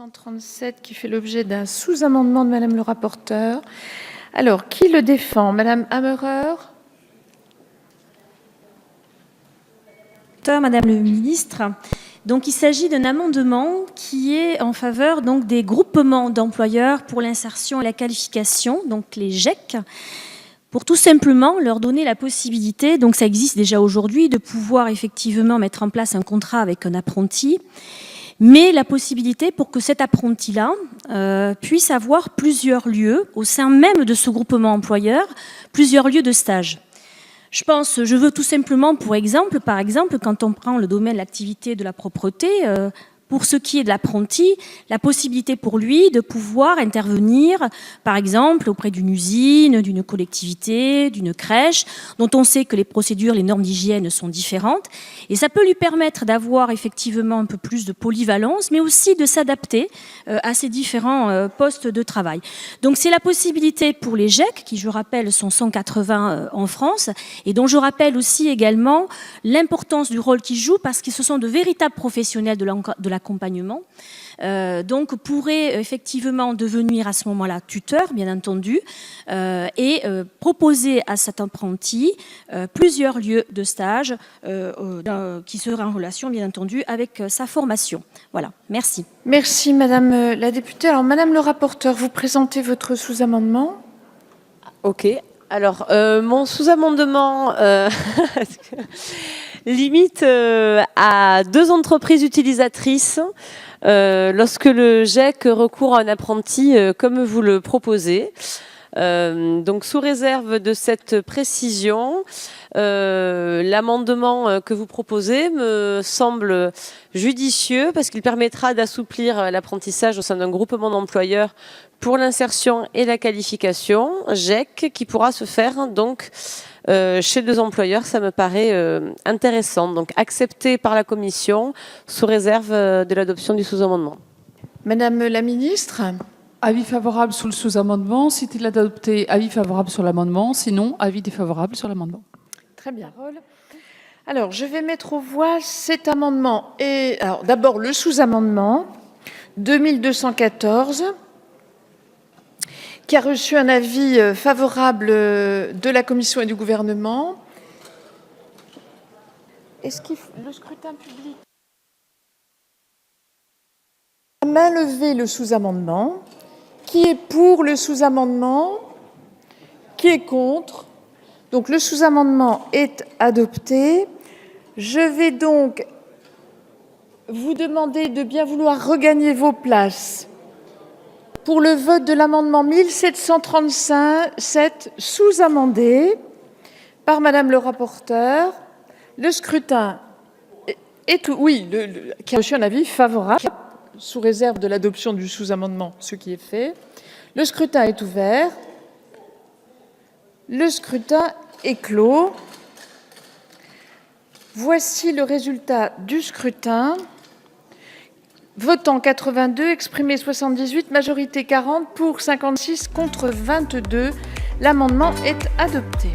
1737 qui fait l'objet d'un sous-amendement de Madame le rapporteur. Alors, qui le défend? Madame Hammerer? Madame le ministre, donc il s'agit d'un amendement qui est en faveur donc des groupements d'employeurs pour l'insertion et la qualification, donc les GEC, pour tout simplement leur donner la possibilité, donc ça existe déjà aujourd'hui, de pouvoir effectivement mettre en place un contrat avec un apprenti, mais la possibilité pour que cet apprenti-là puisse avoir plusieurs lieux au sein même de ce groupement employeur, plusieurs lieux de stage. Je veux tout simplement, par exemple, quand on prend le domaine de l'activité de la propreté, pour ce qui est de l'apprenti, la possibilité pour lui de pouvoir intervenir, par exemple, auprès d'une usine, d'une collectivité, d'une crèche, dont on sait que les procédures, les normes d'hygiène sont différentes. Et ça peut lui permettre d'avoir effectivement un peu plus de polyvalence, mais aussi de s'adapter à ces différents postes de travail. Donc c'est la possibilité pour les GEC, qui je rappelle sont 180 en France, et dont je rappelle aussi également l'importance du rôle qu'ils jouent, parce que ce sont de véritables professionnels de l'accompagnement, donc pourrait effectivement devenir à ce moment-là tuteur, bien entendu, et proposer à cet apprenti plusieurs lieux de stage qui seraient en relation, bien entendu, avec sa formation. Voilà, merci. Merci, Madame la députée. Alors, Madame le rapporteur, vous présentez votre sous-amendement. Ok. Alors, mon sous-amendement limite à 2 entreprises utilisatrices lorsque le GEC recourt à un apprenti comme vous le proposez. Donc, sous réserve de cette précision, l'amendement que vous proposez me semble judicieux parce qu'il permettra d'assouplir l'apprentissage au sein d'un groupement d'employeurs pour l'insertion et la qualification, GEC, qui pourra se faire donc chez 2 employeurs. Ça me paraît intéressant. Donc, accepté par la commission sous réserve de l'adoption du sous-amendement. Madame la ministre? Avis favorable sur le sous-amendement. Si il est adopté, avis favorable sur l'amendement. Sinon, avis défavorable sur l'amendement. Très bien. Alors, je vais mettre aux voix cet amendement. Et alors, d'abord, le sous-amendement 2214, qui a reçu un avis favorable de la Commission et du gouvernement. Est-ce que le scrutin public? À main levée, le sous-amendement. Qui est pour le sous-amendement? Qui est contre? Donc le sous-amendement est adopté. Je vais donc vous demander de bien vouloir regagner vos places pour le vote de l'amendement 1737 sous-amendé par Madame le rapporteur. Le scrutin est qui a reçu un avis favorable sous réserve de l'adoption du sous-amendement, ce qui est fait. Le scrutin est ouvert. Le scrutin est clos. Voici le résultat du scrutin. Votant 82, exprimé 78, majorité 40, pour 56, contre 22. L'amendement est adopté.